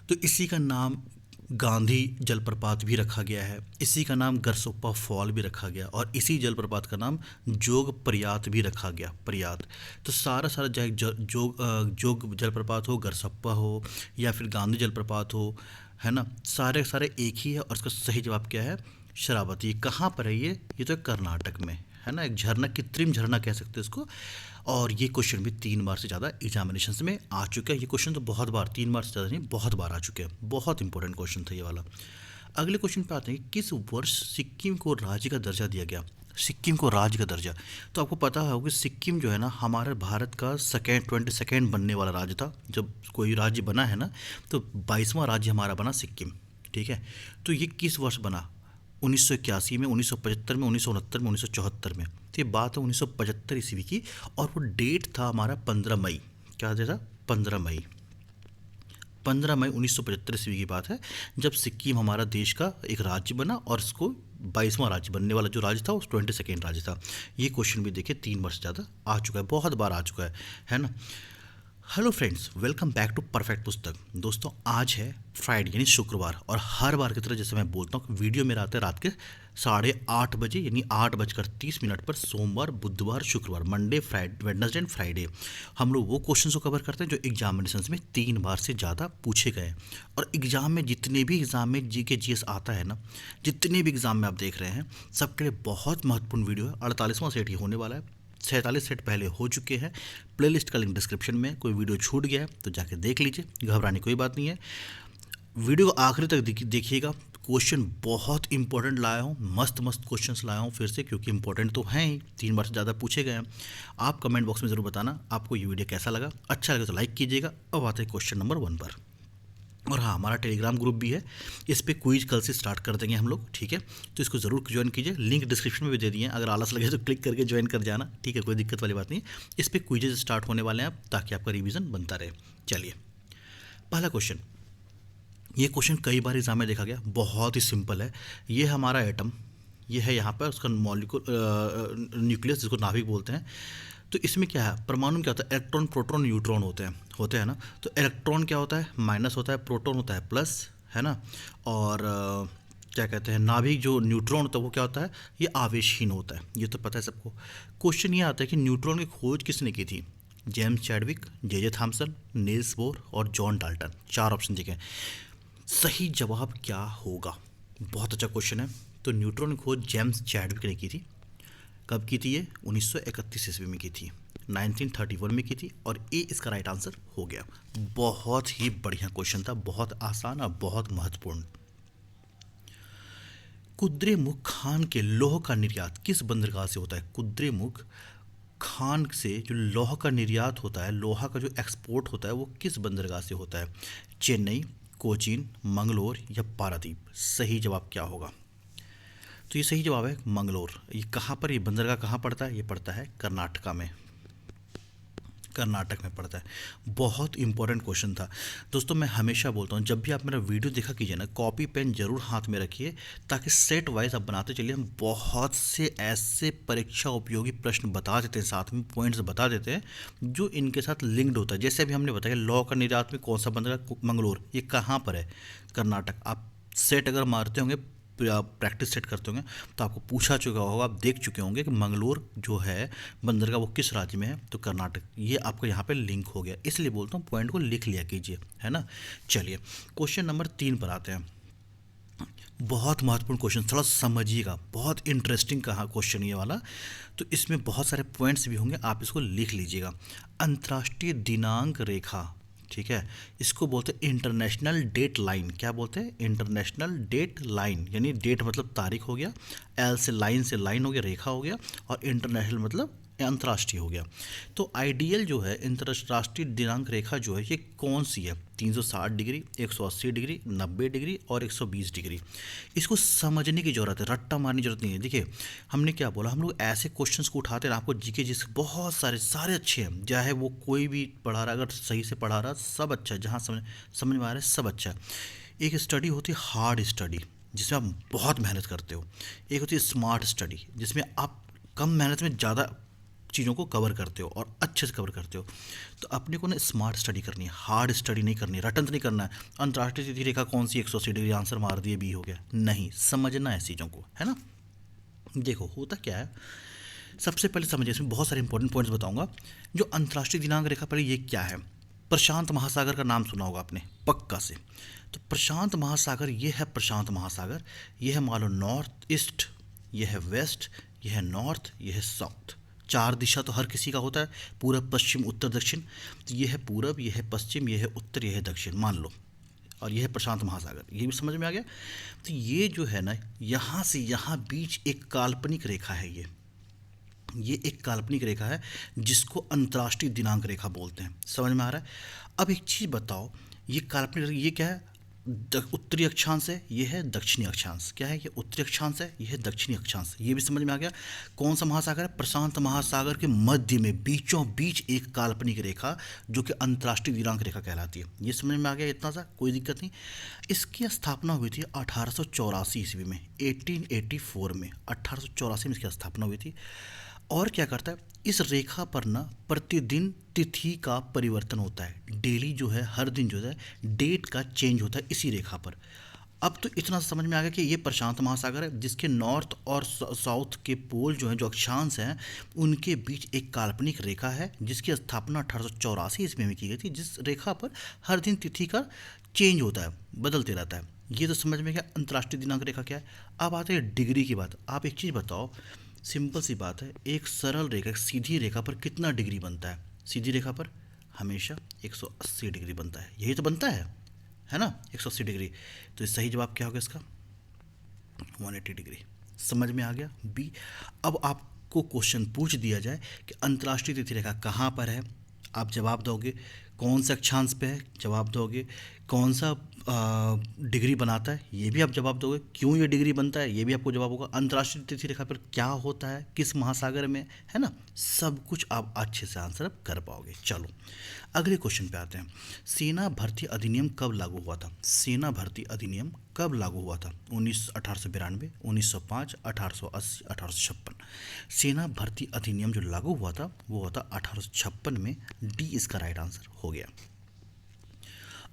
तो इसी का नाम गांधी जलप्रपात भी रखा गया है, इसी का नाम गरसोप्पा फॉल भी रखा गया और इसी जलप्रपात का नाम जोग प्रयात भी रखा गया, प्रयात। तो सारा सारा चाहे जोग जलप्रपात हो, गरसप्पा हो या फिर गांधी जलप्रपात हो, है ना, सारे सारे एक ही है। और इसका सही जवाब क्या है? शरावती। ये कहाँ पर है? ये तो कर्नाटक में है ना, एक झरना, कृत्रिम झरना कह सकते हैं इसको। और ये क्वेश्चन भी 3 बार से ज़्यादा एग्जामिनेशन में आ चुका है। ये क्वेश्चन तो बहुत बार, 3 बार से ज़्यादा नहीं, बहुत बार आ चुके हैं। बहुत इंपॉर्टेंट क्वेश्चन था ये वाला। अगले क्वेश्चन पे आते हैं, किस वर्ष सिक्किम को राज्य का दर्जा दिया गया? सिक्किम को राज्य का दर्जा, तो आपको पता होगा कि सिक्किम जो है ना, हमारे भारत का 22nd बनने वाला राज्य था। जब कोई राज्य बना है ना, तो 22वां राज्य हमारा बना सिक्किम। ठीक है, तो ये किस वर्ष बना? 1981 में, 1975 में, 1969 में, 1974 में। तो ये बात है 1975 ईस्वी की। और वो डेट था हमारा 15 मई। क्या डेट था? 15 मई। 15 मई 1975 ईस्वी की बात है, जब सिक्किम हमारा देश का एक राज्य बना और इसको 22वां राज्य बनने वाला जो राज्य था वो 22nd राज्य था। ये क्वेश्चन भी देखिए 3 बार से ज़्यादा आ चुका है, बहुत बार आ चुका है ना। Hello friends, welcome back to Perfect Pustak. दोस्तों, आज है फ्राइडे यानी शुक्रवार, और हर बार की तरह जैसे मैं बोलता हूँ, वीडियो मेरा आता है रात के 8:30 बजे यानी 8:30 पर। सोमवार, बुधवार, शुक्रवार, Monday, Friday, Wednesday and Friday हम लोग वो क्वेश्चन को कवर करते हैं जो एग्जामिनेशन में 3 बार से ज़्यादा पूछे गए हैं। और एग्जाम में जितने भी एग्जाम में जीके जीएस आता है ना, जितने भी एग्जाम में आप देख रहे हैं, सबके लिए बहुत महत्वपूर्ण वीडियो है। 48वां सेट ही होने वाला है। 47 सेट पहले हो चुके हैं। प्लेलिस्ट का लिंक डिस्क्रिप्शन में, कोई वीडियो छूट गया है तो जाके देख लीजिए, घबराने कोई बात नहीं है। वीडियो को आखिरी तक देखिएगा। क्वेश्चन बहुत इंपॉर्टेंट लाया हूँ, मस्त मस्त क्वेश्चंस लाया हूँ फिर से, क्योंकि इंपॉर्टेंट तो हैं ही, 3 बार से ज़्यादा पूछे गए हैं। आप कमेंट बॉक्स में ज़रूर बताना आपको ये वीडियो कैसा लगा। अच्छा लगे तो लाइक कीजिएगा। अब आते हैं क्वेश्चन नंबर 1 पर। और हाँ, हमारा टेलीग्राम ग्रुप भी है, इस पर क्विज कल से स्टार्ट कर देंगे हम लोग। ठीक है, तो इसको ज़रूर ज्वाइन कीजिए, लिंक डिस्क्रिप्शन में भी दे दिए हैं। अगर आलस लगे तो क्लिक करके ज्वाइन कर जाना। ठीक है, कोई दिक्कत वाली बात नहीं। इस पर क्विजेज स्टार्ट होने वाले हैं अब, ताकि आपका रिवीजन बनता रहे। चलिए, पहला क्वेश्चन। ये क्वेश्चन कई बार एग्जाम में देखा गया, बहुत ही सिंपल है। ये हमारा एटम, ये है यहाँ पर उसका मॉलिक्यूल, न्यूक्लियस जिसको नाभिक बोलते हैं। तो इसमें क्या है, परमाणु में क्या होता है? इलेक्ट्रॉन, प्रोटॉन, न्यूट्रॉन होते हैं ना। तो इलेक्ट्रॉन क्या होता है? माइनस होता है, प्रोटॉन होता है प्लस, है ना। और क्या कहते हैं, नाभिक जो न्यूट्रॉन होता है वो क्या होता है? ये आवेशहीन होता है, ये तो पता है सबको। क्वेश्चन ये आता है कि न्यूट्रॉन की खोज किसने की थी? James Chadwick, J Thomson, Niels Bohr और जॉन डाल्टन। 4 ऑप्शन दिखे। सही जवाब क्या होगा? बहुत अच्छा क्वेश्चन है। तो न्यूट्रॉन की खोज जेम्स चैडविक ने की थी। कब की थी ये? 1931 ईस्वी में की थी, 1931 में की थी। और ए इसका राइट आंसर हो गया। बहुत ही बढ़िया क्वेश्चन था, बहुत आसान और बहुत महत्वपूर्ण। कुद्रेमुख खान के लौह का निर्यात किस बंदरगाह से होता है? कुद्रेमुख खान से जो लौह का निर्यात होता है, लोहा का जो एक्सपोर्ट होता है, वो किस बंदरगाह से होता है? चेन्नई, कोचीन, मंगलोर या पारादीप। सही जवाब क्या होगा? तो ये सही जवाब है मंगलोर। ये कहाँ पर, ये बंदरगाह कहाँ पड़ता है? ये पड़ता है कर्नाटका में, कर्नाटक में पड़ता है। बहुत इंपॉर्टेंट क्वेश्चन था दोस्तों। मैं हमेशा बोलता हूँ, जब भी आप मेरा वीडियो देखा कीजिए ना, कॉपी पेन जरूर हाथ में रखिए, ताकि सेट वाइज आप बनाते चलिए। हम बहुत से ऐसे परीक्षा उपयोगी प्रश्न बता देते हैं, साथ में पॉइंट्स बता देते हैं जो इनके साथ लिंक्ड होता है। जैसे अभी हमने बताया लॉ का निर्यात में कौन सा बंदरगाह? मंगलोर। ये कहाँ पर है? कर्नाटक। आप सेट अगर मारते होंगे, प्रैक्टिस सेट करते होंगे, तो आपको पूछा चुका होगा, आप देख चुके होंगे कि मंगलोर जो है बंदरगाह वो किस राज्य में है? तो कर्नाटक। ये आपको यहाँ पे लिंक हो गया, इसलिए बोलता हूँ पॉइंट को लिख लिया कीजिए, है ना। चलिए, क्वेश्चन नंबर 3 पर आते हैं। बहुत महत्वपूर्ण क्वेश्चन, थोड़ा समझिएगा, बहुत इंटरेस्टिंग कहा क्वेश्चन ये वाला। तो इसमें बहुत सारे पॉइंट्स भी होंगे, आप इसको लिख लीजिएगा। अंतर्राष्ट्रीय दिनांक रेखा, ठीक है, इसको बोलते हैं इंटरनेशनल डेट लाइन। क्या बोलते हैं? International date line. यानी डेट मतलब तारीख हो गया, एल से लाइन हो गया, रेखा हो गया, और इंटरनेशनल मतलब अंतर्राष्ट्रीय हो गया। तो आइडियल जो है अंतर्राष्ट्रीय दिनांक रेखा जो है, ये कौन सी है? 360 डिग्री, 180 डिग्री, 90 डिग्री और 120 डिग्री। इसको समझने की ज़रूरत है, रट्टा मारने की जरूरत नहीं है। देखिए, हमने क्या बोला, हम लोग ऐसे क्वेश्चंस को उठाते हैं, आपको जीके जिसके बहुत सारे अच्छे हैं, चाहे वो कोई भी पढ़ा रहा, अगर सही से पढ़ा रहा सब अच्छा है, जहाँ समझ में आ रहा है सब अच्छा है। एक स्टडी होती है हार्ड स्टडी, जिसमें आप बहुत मेहनत करते हो। एक होती है स्मार्ट स्टडी, जिसमें आप कम मेहनत में ज़्यादा चीज़ों को कवर करते हो और अच्छे से कवर करते हो। तो अपने को ना स्मार्ट स्टडी करनी है, हार्ड स्टडी नहीं करनी है, रटंत नहीं करना है। अंतर्राष्ट्रीय तिथि रेखा कौन सी 180 डिग्री, आंसर मार दिए बी हो गया, नहीं, समझना है चीज़ों को, है ना। देखो होता क्या है, सबसे पहले समझिए, इसमें बहुत सारे इंपॉर्टेंट पॉइंट्स बताऊंगा। जो अंतर्राष्ट्रीय दिनांक रेखा पहले ये क्या है, प्रशांत महासागर का नाम सुना होगा आपने पक्का से। तो प्रशांत महासागर ये है, प्रशांत महासागर ये है मान लो नॉर्थ ईस्ट, ये है वेस्ट, ये है नॉर्थ, ये है साउथ। चार दिशा तो हर किसी का होता है, पूरब पश्चिम उत्तर दक्षिण। तो ये है पूरब, ये है पश्चिम, ये है उत्तर, ये है दक्षिण मान लो, और ये है प्रशांत महासागर, ये भी समझ में आ गया। तो ये जो है ना, यहाँ से यहाँ बीच एक काल्पनिक रेखा है, ये एक काल्पनिक रेखा है जिसको अंतर्राष्ट्रीय दिनांक रेखा बोलते हैं। समझ में आ रहा है। अब एक चीज़ बताओ, ये काल्पनिक रेखा ये क्या है, उत्तरी अक्षांश है, ये है दक्षिणी अक्षांश। क्या है, ये उत्तरी अक्षांश है, ये है दक्षिणी अक्षांश। ये भी समझ में आ गया। कौन सा महासागर है, प्रशांत महासागर के मध्य में बीचों बीच एक काल्पनिक रेखा जो कि अंतर्राष्ट्रीय दिनांक रेखा कहलाती है। ये समझ में आ गया, इतना सा कोई दिक्कत नहीं। इसकी स्थापना हुई थी 1884 ईस्वी में, 1884 में, 1884 में इसकी स्थापना हुई थी। और क्या करता है, इस रेखा पर ना प्रतिदिन तिथि का परिवर्तन होता है, डेली जो है हर दिन जो है डेट का चेंज होता है इसी रेखा पर। अब तो इतना समझ में आ गया कि ये प्रशांत महासागर है जिसके नॉर्थ और साउथ के पोल जो हैं, जो अक्षांश हैं, उनके बीच एक काल्पनिक रेखा है जिसकी स्थापना 1884 ईस्वी में की गई थी, जिस रेखा पर हर दिन तिथि का चेंज होता है, बदलते रहता है। ये तो समझ में गया अंतर्राष्ट्रीय दिनांक रेखा क्या है। अब आते हैं डिग्री की बात। आप एक चीज़ बताओ, सिंपल सी बात है, एक सरल रेखा, एक सीधी रेखा पर कितना डिग्री बनता है, सीधी रेखा पर हमेशा 180 डिग्री बनता है, यही तो बनता है ना, 180 डिग्री। तो सही जवाब क्या होगा इसका, 180 डिग्री। समझ में आ गया बी। अब आपको क्वेश्चन पूछ दिया जाए कि अंतर्राष्ट्रीय तिथि रेखा कहाँ पर है, आप जवाब दोगे। कौन से अक्षांश पे है, जवाब दोगे। कौन सा डिग्री बनाता है, ये भी आप जवाब दोगे। क्यों ये डिग्री बनता है, ये भी आपको जवाब होगा। अंतर्राष्ट्रीय तिथि रेखा पर क्या होता है, किस महासागर में, है ना, सब कुछ आप अच्छे से आंसर कर पाओगे। चलो अगले क्वेश्चन पे आते हैं। सेना भर्ती अधिनियम कब लागू हुआ था, सेना भर्ती अधिनियम कब लागू हुआ था, 1892, 1905, 1880, 1856। सेना भर्ती अधिनियम जो लागू हुआ था वो हुआ था 1856 में। डी इसका राइट आंसर हो गया।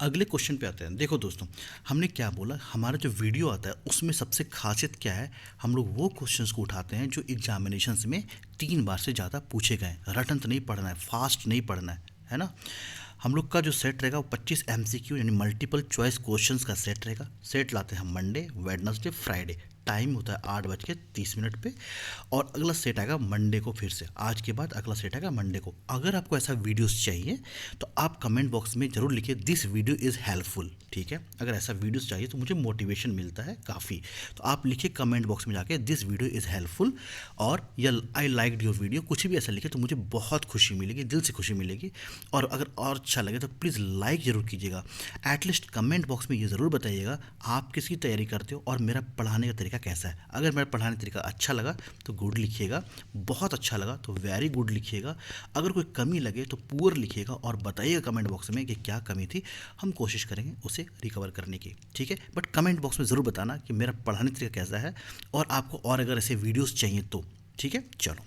अगले क्वेश्चन पे आते हैं। देखो दोस्तों, हमने क्या बोला, हमारा जो वीडियो आता है उसमें सबसे खासियत क्या है, हम लोग वो क्वेश्चंस को उठाते हैं जो एग्जामिनेशंस में 3 बार से ज़्यादा पूछे गए। रटंत नहीं पढ़ना है, फास्ट नहीं पढ़ना है ना। हम लोग का जो सेट रहेगा वो 25 MCQ यानी मल्टीपल चॉइस क्वेश्चंस का सेट रहेगा। सेट लाते हैं हम मंडे, वेडनेसडे, फ्राइडे। टाइम होता है 8:30 पे। और अगला सेट आएगा मंडे को, फिर से आज के बाद अगला सेट आएगा मंडे को। अगर आपको ऐसा वीडियोस चाहिए तो आप कमेंट बॉक्स में ज़रूर लिखिए दिस वीडियो इज़ हेल्पफुल, ठीक है। अगर ऐसा वीडियोस चाहिए तो मुझे मोटिवेशन मिलता है काफ़ी। तो आप लिखिए कमेंट बॉक्स में जाके दिस वीडियो इज़ हेल्पफुल और या आई लाइक्ड योर वीडियो, कुछ भी ऐसा लिखे तो मुझे बहुत खुशी मिलेगी, दिल से खुशी मिलेगी। और अगर और अच्छा लगे तो प्लीज़ लाइक ज़रूर कीजिएगा। एटलीस्ट कमेंट बॉक्स में ये ज़रूर बताइएगा आप किसकी तैयारी करते हो और मेरा पढ़ाने का तरीका कैसा है। अगर मेरा पढ़ाने का तरीका अच्छा लगा तो गुड लिखिएगा, बहुत अच्छा लगा तो वेरी गुड लिखिएगा। अगर कोई कमी लगे तो पुअर लिखिएगा और बताइएगा कमेंट बॉक्स में कि क्या कमी थी, हम कोशिश करेंगे उसे रिकवर करने की, ठीक है। बट कमेंट बॉक्स में ज़रूर बताना कि मेरा पढ़ाने का तरीका कैसा है और आपको और अगर ऐसे वीडियोज़ चाहिए तो, ठीक है। चलो,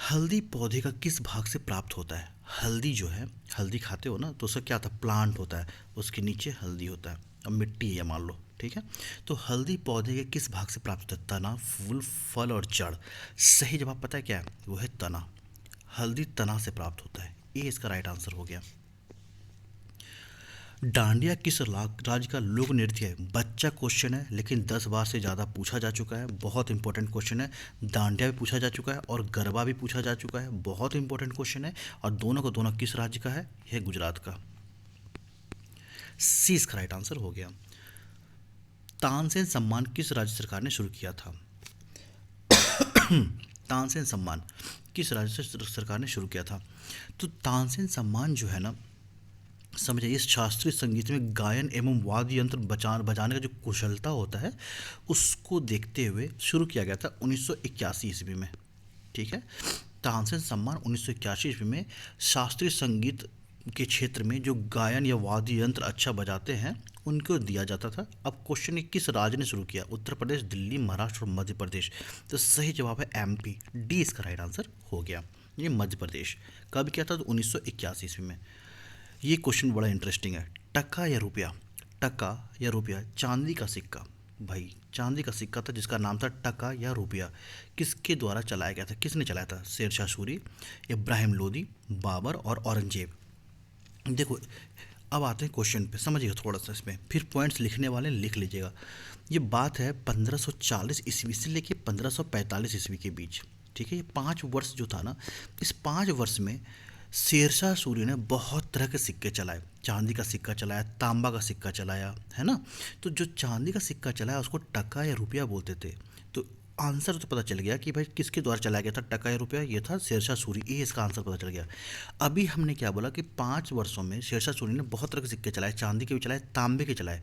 हल्दी पौधे का किस भाग से प्राप्त होता है। हल्दी जो है, हल्दी खाते हो ना तो उसका क्या होता है, प्लांट होता है, उसके नीचे हल्दी होता है, अब मिट्टी है मान लो, ठीक है। तो हल्दी पौधे के किस भाग से प्राप्त होता है, तना, फूल, फल और जड़। सही जवाब पता है क्या है, वो है तना। हल्दी तना से प्राप्त होता है, ये इसका राइट आंसर हो गया। डांडिया किस राज्य का लोक नृत्य है। बच्चा क्वेश्चन है लेकिन 10 बार से ज़्यादा पूछा जा चुका है, बहुत इंपॉर्टेंट क्वेश्चन है। डांडिया भी पूछा जा चुका है और गरबा भी पूछा जा चुका है, बहुत इंपॉर्टेंट क्वेश्चन है। और दोनों को दोनों किस राज्य का है, यह गुजरात का। सी इसका राइट आंसर हो गया। तानसेन सम्मान किस राज्य सरकार ने शुरू किया था। तानसेन सम्मान किस राज्य सरकार ने शुरू किया था। तो तानसेन सम्मान जो है ना, समझिए इस शास्त्रीय संगीत में गायन एवं वाद्य यंत्र बजाने का जो कुशलता होता है उसको देखते हुए शुरू किया गया था 1981 ईस्वी में, ठीक है। तानसेन सम्मान 1981 ईस्वी में शास्त्रीय संगीत के क्षेत्र में जो गायन या वाद्य यंत्र अच्छा बजाते हैं उनको दिया जाता था। अब क्वेश्चन है किस राज्य ने शुरू किया? उत्तर प्रदेश, दिल्ली, महाराष्ट्र और मध्य प्रदेश। तो सही जवाब है एमपी, डी इसका राइट आंसर हो गया। ये मध्य प्रदेश। कब किया था? तो 1981 ईस्वी में। ये क्वेश्चन बड़ा इंटरेस्टिंग है। टका या रुपया? टका या रुपया? चांदी का सिक्का, भाई चांदी का सिक्का था जिसका नाम था टका या रुपया, किसके द्वारा चलाया गया था? किसने चलाया था? शेरशाह सूरी, इब्राहिम लोदी, बाबर और औरंगजेब। देखो अब आते हैं क्वेश्चन पे, समझिएगा थोड़ा सा इसमें, फिर पॉइंट्स लिखने वाले लिख लीजिएगा। ये बात है 1540 ईस्वी से लेके 1545 ईस्वी के बीच, ठीक है। ये 5 वर्ष जो था ना, इस 5 वर्ष में शेरशाह सूरी ने बहुत तरह के सिक्के चलाए। चांदी का सिक्का चलाया, तांबा का सिक्का चलाया, है ना। तो जो चांदी का सिक्का चलाया उसको टका या रुपया बोलते थे। तो आंसर तो पता चल गया कि भाई किसके द्वारा चलाया गया था, टका या रुपया? ये था शेरशाह सूरी, ये इसका आंसर पता चल गया। अभी हमने क्या बोला कि 5 वर्षों में शेरशाह सूरी ने बहुत तरह के सिक्के चलाए, चांदी के भी चलाए, तांबे के चलाए।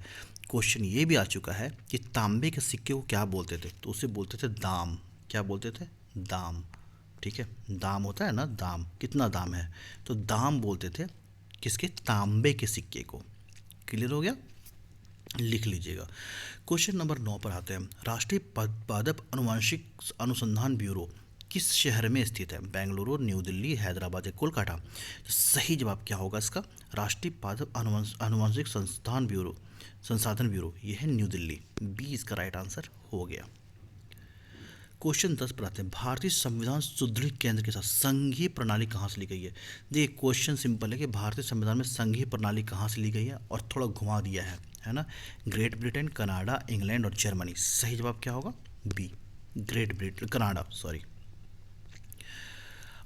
क्वेश्चन ये भी आ चुका है कि तांबे के सिक्के को क्या बोलते थे? तो उसे बोलते थे दाम। क्या बोलते थे? दाम, ठीक है। दाम होता है ना, दाम, कितना दाम है, तो दाम बोलते थे किसके? तांबे के सिक्के को। क्लियर हो गया? लिख लीजिएगा। क्वेश्चन नंबर 9 पर आते हैं। राष्ट्रीय पादप आनुवंशिक अनुसंधान ब्यूरो किस शहर में स्थित है? बेंगलुरु, न्यू दिल्ली, हैदराबाद या कोलकाता? तो सही जवाब क्या होगा इसका? राष्ट्रीय पादप आनुवंशिक संसाधन ब्यूरो, ये है न्यू दिल्ली, बी इसका राइट आंसर हो गया। क्वेश्चन 10 पर आते हैं। भारतीय संविधान सुदृढ़ केंद्र के साथ संघीय प्रणाली कहाँ से ली गई है? देखिए क्वेश्चन सिंपल है कि भारतीय संविधान में संघीय प्रणाली कहाँ से ली गई है, और थोड़ा घुमा दिया है ना। ग्रेट ब्रिटेन, कनाडा, इंग्लैंड और जर्मनी। सही जवाब क्या होगा? B, Great Britain, Canada, sorry.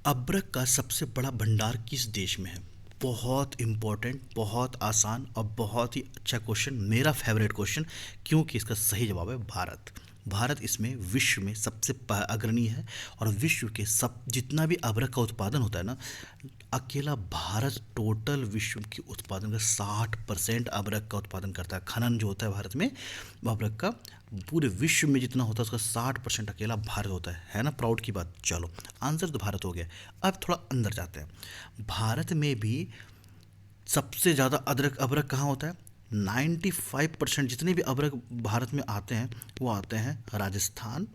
अब्रक का सबसे बड़ा भंडार किस देश में है? बहुत इंपॉर्टेंट, बहुत आसान और बहुत ही अच्छा क्वेश्चन, मेरा फेवरेट क्वेश्चन, क्योंकि इसका सही जवाब है भारत। भारत इसमें विश्व में सबसे अग्रणी है, और विश्व के सब जितना भी अबरक का उत्पादन होता है ना, अकेला भारत टोटल विश्व के उत्पादन का 60% अबरक का उत्पादन करता है। खनन जो होता है भारत में, वो अबरक का पूरे विश्व में जितना होता है उसका 60% अकेला भारत होता है ना। प्राउड की बात। चलो आंसर तो भारत हो गया। अब थोड़ा अंदर जाते हैं। भारत में भी सबसे ज़्यादा अबरक कहाँ होता है? 95% जितने भी अबरक भारत में आते हैं वो आते हैं राजस्थान,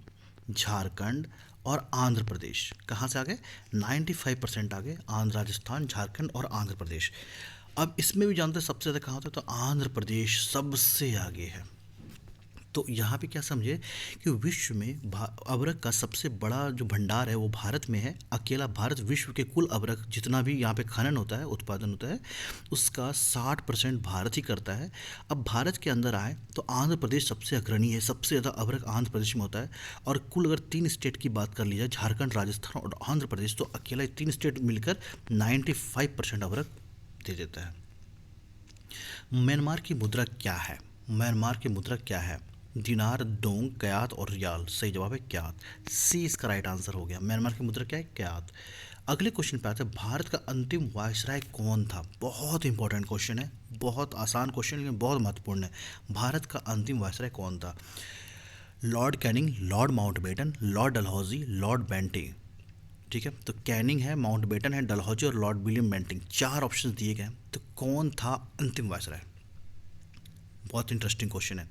झारखंड और आंध्र प्रदेश। कहाँ से आ गए? 95% आ गए राजस्थान, झारखंड और आंध्र प्रदेश। अब इसमें भी जानते हैं सबसे ज़्यादा कहाँ होता है, तो आंध्र प्रदेश सबसे आगे है। तो यहाँ पे क्या समझे कि विश्व में अबरक का सबसे बड़ा जो भंडार है वो भारत में है। अकेला भारत विश्व के कुल अबरक जितना भी यहाँ पे खनन होता है, उत्पादन होता है, उसका 60% भारत ही करता है। अब भारत के अंदर आए तो आंध्र प्रदेश सबसे अग्रणी है, सबसे ज़्यादा अबरक आंध्र प्रदेश में होता है। और कुल अगर 3 स्टेट की बात कर ली जाए, झारखंड, राजस्थान और आंध्र प्रदेश, तो अकेला ये 3 स्टेट मिलकर 95% अबरक दे देता है। म्यांमार की मुद्रा क्या है? म्यांमार की मुद्रा क्या है? दिनार, डोंग, क्यात और रियाल। सही जवाब है क्यात, सी इसका राइट आंसर हो गया। म्यांमार की मुद्रा क्या है? क्यात। अगले क्वेश्चन पे आते हैं। भारत का अंतिम वायसराय कौन था? बहुत इंपॉर्टेंट क्वेश्चन है, बहुत आसान क्वेश्चन लेकिन बहुत महत्वपूर्ण है। भारत का अंतिम वायसराय कौन था? Lord Canning, Lord Mountbatten, Lord Dalhousie, Lord Bentinck. ठीक है, तो कैनिंग है, माउंटबेटन है, डलहौजी और लॉर्ड विलियम बेंटिंग, 4 ऑप्शन दिए गए। तो कौन था अंतिम वायसराय? बहुत इंटरेस्टिंग क्वेश्चन है।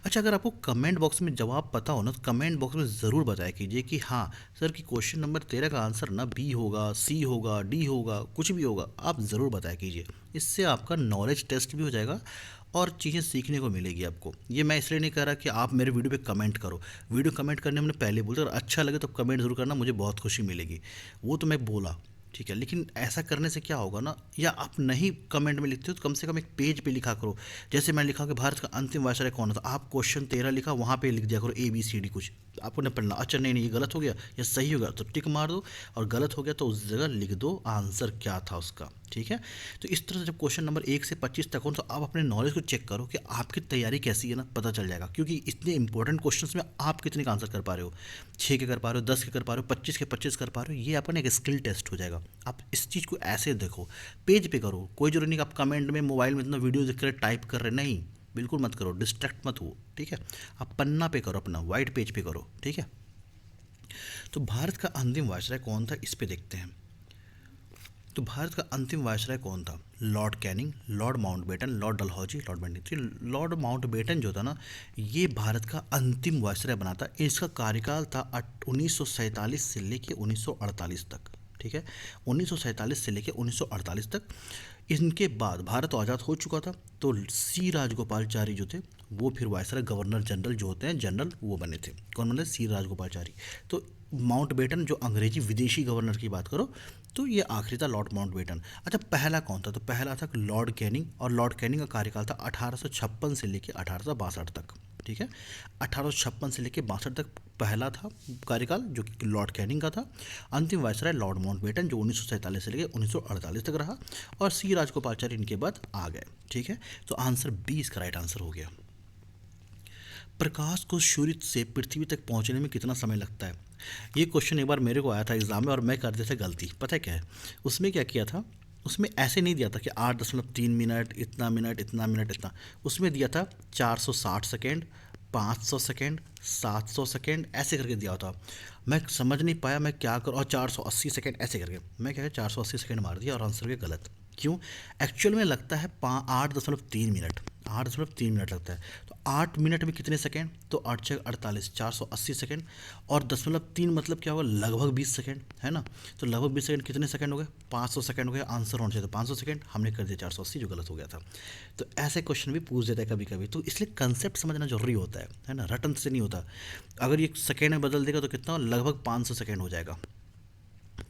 अच्छा, अगर आपको कमेंट बॉक्स में जवाब पता हो ना, तो कमेंट बॉक्स में ज़रूर बताया कीजिए कि हाँ सर कि क्वेश्चन नंबर 13 का आंसर ना बी होगा, सी होगा, डी होगा, कुछ भी होगा, आप ज़रूर बताया कीजिए। इससे आपका नॉलेज टेस्ट भी हो जाएगा और चीज़ें सीखने को मिलेगी आपको। ये मैं इसलिए नहीं कह रहा कि आप मेरे वीडियो पे कमेंट करो, वीडियो कमेंट करने मैंने पहले बोला, अगर अच्छा लगे तो कमेंट ज़रूर करना, मुझे बहुत खुशी मिलेगी, वो तो मैं बोला, ठीक है। लेकिन ऐसा करने से क्या होगा ना, या आप नहीं कमेंट में लिखते हो तो कम से कम एक पेज पे लिखा करो। जैसे मैंने लिखा कि भारत का अंतिम वायसराय कौन था, आप क्वेश्चन 13 लिखा, वहाँ पे लिख दिया करो ABCD कुछ, आपको नहीं पढ़ना। अच्छा नहीं ये गलत हो गया या सही हो गया तो टिक मार दो, और गलत हो गया तो उस जगह लिख दो आंसर क्या था उसका, ठीक है। तो इस तरह से जब क्वेश्चन नंबर 1 से 25 तक हो तो आप अपने नॉलेज को चेक करो कि आपकी तैयारी कैसी है ना, पता चल जाएगा। क्योंकि इतने इंपॉर्टेंट क्वेश्चन में आप कितने का आंसर कर पा रहे हो, 6 के कर पा रहे हो, 10 के कर पा रहे हो, 25 के 25 कर पा रहे हो, ये अपन एक स्किल टेस्ट हो जाएगा। आप इस चीज़ को ऐसे देखो, पेज पे करो, कोई जरूरी नहीं कि आप कमेंट में मोबाइल में इतना वीडियो देख कर टाइप कर रहे, नहीं, बिल्कुल मत करो, डिस्ट्रैक्ट मत हो, ठीक है। आप पन्ना पे करो, अपना वाइट पेज पे करो, ठीक है। तो भारत का अंतिम वायसराय कौन था, इस पे देखते हैं। तो भारत का अंतिम वायसराय कौन था? Lord Canning, Lord Mountbatten, Lord Dalhousie, Lord Bentinck. तो लॉर्ड माउंटबेटन जो था ना, ये भारत का अंतिम वायसराय बना था। इसका कार्यकाल था 1947 से लेके 1948 तक। ठीक है, 1947 से लेके 1948 तक। इनके बाद भारत आज़ाद हो चुका था, तो सी राजगोपालचारी जो थे वो फिर वायसराय, गवर्नर जनरल जो होते हैं जनरल, वो बने थे। कौन बने? सी राजगोपालचारी। तो माउंटबेटन जो अंग्रेजी विदेशी गवर्नर की बात करो तो ये आखिरी था, लॉर्ड माउंटबेटन। अच्छा, पहला कौन था? तो पहला था लॉर्ड कैनिंग, और लॉर्ड कैनिंग का कार्यकाल था 1856 से लेकर 1862 तक। ठीक है, 1856 से लेकर 62 तक पहला था कार्यकाल, जो कि लॉर्ड कैनिंग का था। अंतिम वायसराय लॉर्ड माउंटबेटन, जो 1947 से लेकर 1948 तक रहा, और सी राजगोपालचारी इनके बाद आ गए। ठीक है, तो आंसर बी इसका राइट आंसर हो गया। प्रकाश को सूर्य से पृथ्वी तक पहुंचने में कितना समय लगता है? ये क्वेश्चन एक बार मेरे को आया था एग्जाम में, और मैं कर देता गलती। पता है क्या है उसमें? क्या किया था उसमें? ऐसे नहीं दिया था कि 8.3 मिनट, इतना मिनट, इतना मिनट, इतना। उसमें दिया था 460 सेकेंड, 500 सेकेंड, 700 सेकेंड, ऐसे करके दिया था। मैं समझ नहीं पाया मैं क्या करूँ, और 480 सेकेंड ऐसे करके मैं क्या 480 सेकेंड मार दिया, और आंसर भी गलत। क्यों? एक्चुअल में लगता है 8.3 मिनट, 8.3 मिनट लगता है। तो 8 मिनट में कितने सेकेंड? तो 8×6 = 48, 480 सेकेंड, और 0.3 मतलब क्या होगा? लगभग 20 सेकेंड, है ना। तो लगभग 20 सेकेंड कितने सेकेंड हो गए? 500 सेकेंड हो गया। आंसर होना चाहिए तो 500 सेकेंड, हमने कर दिया 480, जो गलत हो गया था। तो ऐसे क्वेश्चन भी पूछ देता है कभी कभी, तो इसलिए कंसेप्ट समझना जरूरी होता है ना, रटन से नहीं होता। अगर ये सेकेंड में बदल देगा तो कितना? लगभग 500 सेकेंड हो जाएगा।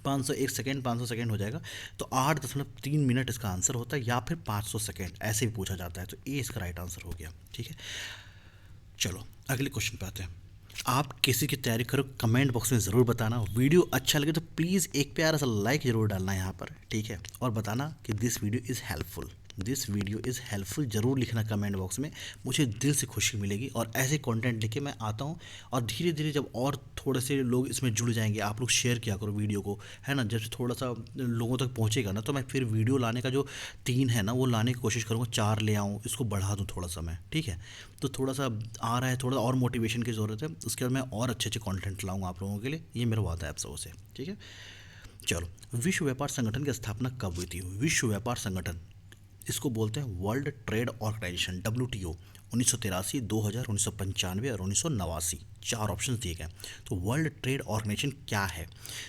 501 सेकेंड, 500 सेकेंड हो जाएगा। तो 8.3 मिनट इसका आंसर होता है, या फिर 500 सेकेंड, ऐसे भी पूछा जाता है। तो ए इसका राइट आंसर हो गया। ठीक है, चलो अगले क्वेश्चन पे आते हैं। आप किसी की तैयारी करो, कमेंट बॉक्स में ज़रूर बताना। वीडियो अच्छा लगे तो प्लीज़ एक प्यारा सा लाइक ज़रूर डालना यहाँ पर। ठीक है, और बताना कि this video is helpful, this video is helpful ज़रूर लिखना कमेंट बॉक्स में। मुझे दिल से खुशी मिलेगी, और ऐसे कंटेंट लेके मैं आता हूँ। और धीरे धीरे जब और थोड़े से लोग इसमें जुड़ जाएंगे, आप लोग शेयर किया करो वीडियो को, है ना। जब थोड़ा सा लोगों तक पहुँचेगा ना, तो मैं फिर वीडियो लाने का जो 3 है ना, वो लाने की कोशिश करूँगा, 4 ले आऊँ, इसको बढ़ा दूँ थोड़ा सा मैं। ठीक है, तो थोड़ा सा आ रहा है, थोड़ा और मोटिवेशन की ज़रूरत है। उसके बाद मैं और अच्छे अच्छे कंटेंट लाऊंगा आप लोगों के लिए, ये मेरा वादा है आप सबों से। ठीक है, चलो। विश्व व्यापार संगठन की स्थापना कब हुई थी? विश्व व्यापार संगठन, इसको बोलते हैं वर्ल्ड ट्रेड ऑर्गेनाइजेशन, WTO। 1983, 2000, 1995 और 1989, 4 ऑप्शन दिए गए। तो वर्ल्ड ट्रेड ऑर्गेनाइजेशन क्या है?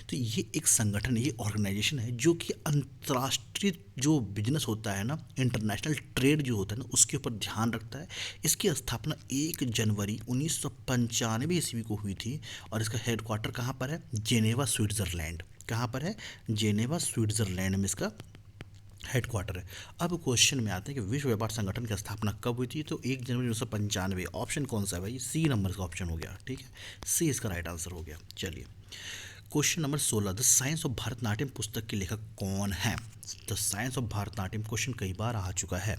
तो ये एक संगठन, ये ऑर्गेनाइजेशन है जो कि अंतर्राष्ट्रीय जो बिजनेस होता है ना, इंटरनेशनल ट्रेड जो होता है ना, उसके ऊपर ध्यान रखता है। इसकी स्थापना 1 जनवरी 1995 ईस्वी को हुई थी, और इसका हेडक्वार्टर कहाँ पर है? Geneva, Switzerland. कहाँ पर है? जेनेवा, स्विट्ज़रलैंड में इसका हेडक्वार्टर है। अब क्वेश्चन में आते हैं कि विश्व व्यापार संगठन की स्थापना कब हुई थी? तो 1 जनवरी 1995। ऑप्शन कौन सा है भाई? सी नंबर का ऑप्शन हो गया। ठीक है, सी इसका राइट आंसर हो गया। चलिए, question number 16, the science of Bharatanatyam पुस्तक के लेखक कौन है? The science of Bharatanatyam question कई बार आ चुका है।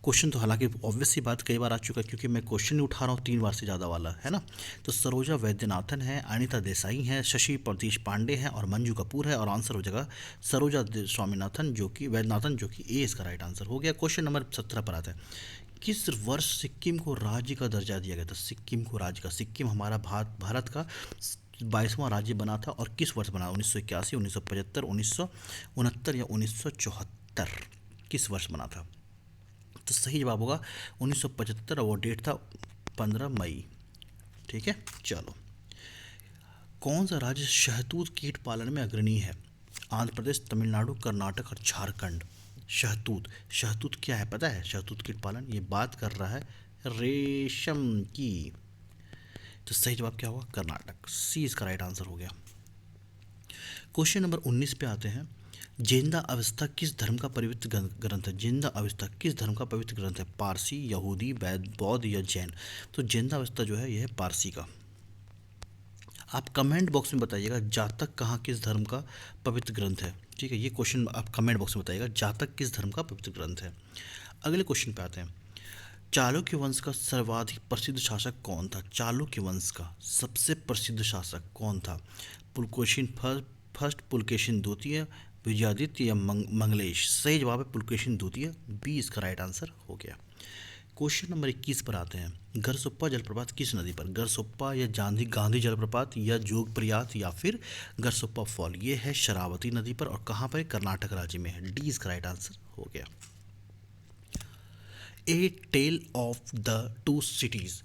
क्वेश्चन तो हालांकि ऑब्वियस सी बात कई बार आ चुका है, क्योंकि मैं क्वेश्चन नहीं उठा रहा हूँ 3 बार से ज़्यादा वाला, है ना। तो सरोजा वैद्यनाथन है, अनीता देसाई है, शशि प्रतीश पांडे हैं, और मंजू कपूर है। और आंसर हो जाएगा सरोजा स्वामीनाथन, जो कि वैद्यनाथन, जो कि ए इसका राइट आंसर हो गया। क्वेश्चन नंबर 17 पर आता है। किस वर्ष सिक्किम को राज्य का दर्जा दिया गया था? सिक्किम को राज्य का, सिक्किम हमारा भारत का 22वां राज्य बना था, और किस वर्ष बना? 1981, 1975, 1969 या 1974? किस वर्ष बना था? तो सही जवाब होगा 1975, और वो डेट था 15 मई। ठीक है, चलो। कौन सा राज्य शहतूत कीट पालन में अग्रणी है? आंध्र प्रदेश, तमिलनाडु, कर्नाटक और झारखंड। शहतूत, शहतूत क्या है पता है? शहतूत कीट पालन, ये बात कर रहा है रेशम की। तो सही जवाब क्या होगा? कर्नाटक, सी इसका राइट आंसर हो गया। क्वेश्चन नंबर 19 पे आते हैं। जिंदा अवस्था किस धर्म का पवित्र ग्रंथ है? जिंदा अवस्था किस धर्म का पवित्र ग्रंथ है? पारसी, यहूदी, बौद्ध या जैन? तो जिंदा अवस्था जो है यह है पारसी का। आप कमेंट बॉक्स में बताइएगा जातक कहाँ किस धर्म का पवित्र ग्रंथ है। ठीक है, ये क्वेश्चन आप कमेंट बॉक्स में बताइएगा जातक किस धर्म का पवित्र ग्रंथ है। अगले क्वेश्चन पे आते हैं। चालुक्य वंश का सर्वाधिक प्रसिद्ध शासक कौन था? चालुक्य वंश का सबसे प्रसिद्ध शासक कौन था? पुलकेशिन फर्स्ट, पुलकेशिन द्वितीय, विजयादित्य या मंगलेश? सही जवाब है पुलकेशिन द्वितीय, बी इसका राइट आंसर हो गया। क्वेश्चन नंबर 21 पर आते हैं। गरसोप्पा जलप्रपात किस नदी पर? गरसोप्पा या गांधी जलप्रपात या जोग प्रयात या फिर गरसोप्पा फॉल। ये है शरावती नदी पर और कहाँ पर है? कर्नाटक राज्य में है। डी इसका राइट आंसर हो गया। A tale of the two cities,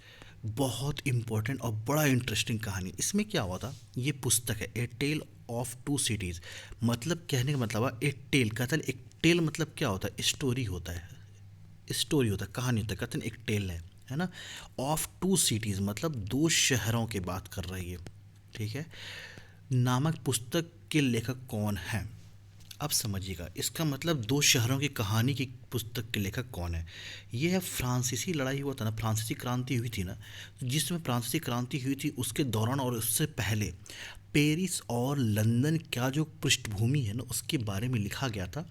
बहुत इंपॉर्टेंट और बड़ा इंटरेस्टिंग कहानी। इसमें क्या हुआ था? ये पुस्तक है a tale of two cities. मतलब कहने का मतलब है ए टेल, कहता है एक टेल मतलब क्या होता है? स्टोरी होता है, स्टोरी होता है, कहानी होता है, कहते हैं एक टेल है ना। ऑफ टू सिटीज़ मतलब दो शहरों की बात कर रही है, ठीक है। नामक पुस्तक के लेखक कौन है? अब समझिएगा, इसका मतलब दो शहरों की कहानी की पुस्तक के लेखक कौन है? ये है फ्रांसीसी लड़ाई हुआ था ना, फ्रांसीसी क्रांति हुई थी ना, जिसमें फ्रांसीसी क्रांति हुई थी उसके दौरान और उससे पहले पेरिस और लंदन का जो पृष्ठभूमि है ना उसके बारे में लिखा गया था।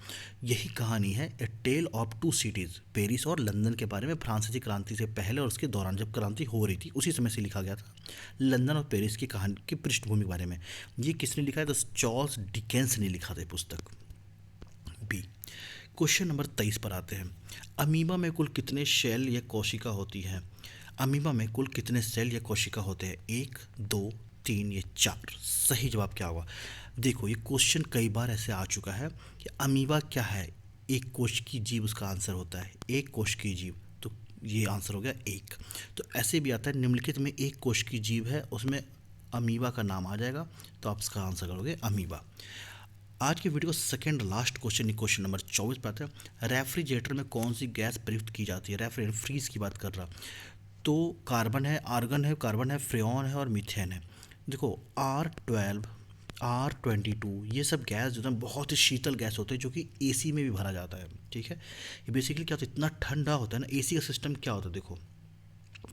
यही कहानी है a tale of two cities, Paris और लंदन के बारे में फ्रांसीसी क्रांति से पहले और उसके दौरान जब क्रांति हो रही थी उसी समय से लिखा गया था। लंदन और पेरिस की कहानी की पृष्ठभूमि के बारे में ये किसने लिखा है? तो चार्ल्स डिकेंस ने लिखा था पुस्तक। बी। क्वेश्चन नंबर 23 पर आते हैं। अमीबा में कुल कितने शेल या कोशिका होती हैं? अमीबा में कुल कितने सेल या कोशिका होते हैं? 1, 2, 3 या 4? सही जवाब क्या होगा? देखो ये क्वेश्चन कई बार ऐसे आ चुका है कि अमीबा क्या है? एक कोश की जीव उसका आंसर होता है, एक कोश की जीव, तो ये आंसर हो गया 1। तो ऐसे भी आता है निम्नलिखित में एक कोश की जीव है, उसमें अमीबा का नाम आ जाएगा, तो आप इसका आंसर करोगे अमीबा। आज के वीडियो का सेकंड लास्ट क्वेश्चन नंबर 24 पे आता है। रेफ्रिजरेटर में कौन सी गैस प्रयुक्त की जाती है? रेफ्रिजरेटर फ्रीज की बात कर रहा, तो कार्बन है, आर्गन है, कार्बन है, फ्रेऑन है और मीथेन है। देखो R12, R22 ये सब गैस जो है बहुत ही शीतल गैस होते हैं जो कि एसी में भी भरा जाता है, ठीक है। ये बेसिकली क्या होता है, इतना ठंडा होता है ना, एसी का सिस्टम क्या होता है, देखो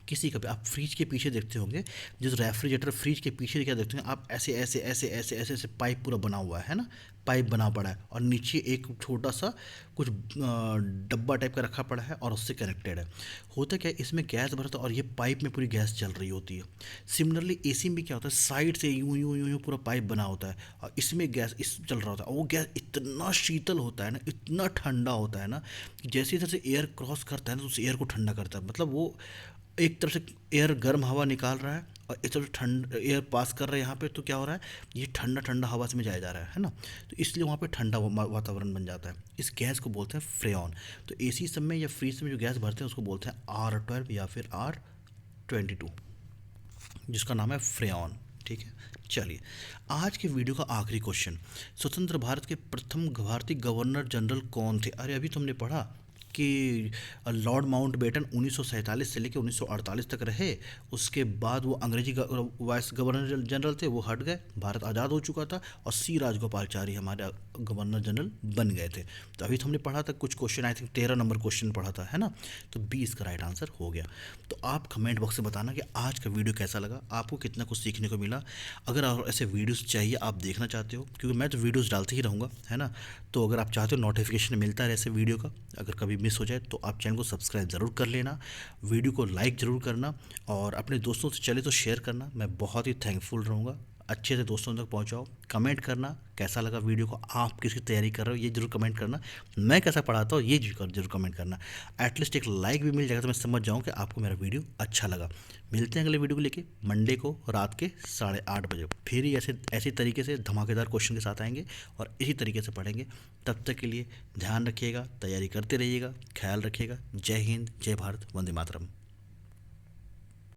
किसी का भी आप फ्रिज के पीछे देखते होंगे, जिस रेफ्रिजरेटर फ्रिज के पीछे क्या देखते हैं आप, ऐसे ऐसे ऐसे ऐसे ऐसे ऐसे पाइप पूरा बना हुआ है ना, पाइप बना पड़ा है और नीचे एक छोटा सा कुछ डब्बा टाइप का रखा पड़ा है और उससे कनेक्टेड है। होता क्या है, इसमें गैस भरता है और ये पाइप में पूरी गैस चल रही होती है। सिमिलरली एसी में भी क्या होता है, साइड से यूं यूं यूं यूं पूरा पाइप बना होता है और इसमें गैस इस चल रहा होता है और वो गैस इतना शीतल होता है ना, इतना ठंडा होता है ना, कि जैसे जैसे एयर क्रॉस करता है ना तो उस एयर को ठंडा करता है। मतलब वो एक तरफ से एयर गर्म हवा निकाल रहा है और इस तरफ ठंड एयर पास कर रहा है यहाँ पे, तो क्या हो रहा है, ये ठंडा ठंडा हवा से में जाया जा रहा है ना, तो इसलिए वहाँ पे ठंडा वातावरण बन जाता है। इस गैस को बोलते हैं फ्रेऑन। तो एसी सब में या फ्रीज में जो गैस भरते हैं उसको बोलते हैं R12 या फिर R22, जिसका नाम है फ्रेऑन, ठीक है। चलिए आज के वीडियो का आखिरी क्वेश्चन, स्वतंत्र भारत के प्रथम भारतीय गवर्नर जनरल कौन थे? अरे अभी तुमने पढ़ा कि लॉर्ड माउंटबेटन 1947 से लेकर 1948 तक रहे, उसके बाद वो अंग्रेजी वाइस गवर्नर जनरल थे, वो हट गए, भारत आज़ाद हो चुका था और C राजगोपालचारी हमारे गवर्नर जनरल बन गए थे। तो अभी तो हमने पढ़ा था कुछ question, I think 13 number question पढ़ा था, है ना। तो B इसका राइट आंसर हो गया। तो आप कमेंट बॉक्स में बताना कि आज का वीडियो कैसा लगा, आपको कितना कुछ सीखने को मिला। अगर आप ऐसे वीडियोस चाहिए, आप देखना चाहते हो, क्योंकि मैं तो वीडियोस डालते ही रहूँगा, है ना। तो अगर आप चाहते हो नोटिफिकेशन मिलता है ऐसे वीडियो का, अगर कभी मिस हो जाए तो आप चैनल को सब्सक्राइब ज़रूर कर लेना, वीडियो को लाइक ज़रूर करना और अपने दोस्तों से चले तो शेयर करना। मैं बहुत ही थैंकफुल रहूँगा। अच्छे से दोस्तों तक पहुँचाओ, कमेंट करना कैसा लगा वीडियो को, आप किसकी तैयारी कर रहे हो ये जरूर कमेंट करना, मैं कैसा पढ़ाता हूँ ये जरूर कमेंट करना। एटलीस्ट एक लाइक भी मिल जाएगा तो मैं समझ जाऊँ कि आपको मेरा वीडियो अच्छा लगा। मिलते हैं अगले वीडियो को लेके मंडे को रात के 8:30 बजे, फिर ही ऐसे तरीके से धमाकेदार क्वेश्चन के साथ आएंगे और इसी तरीके से पढ़ेंगे। तब तक के लिए ध्यान रखिएगा, तैयारी करते रहिएगा, ख्याल रखिएगा। जय हिंद, जय भारत, वंदे मातरम।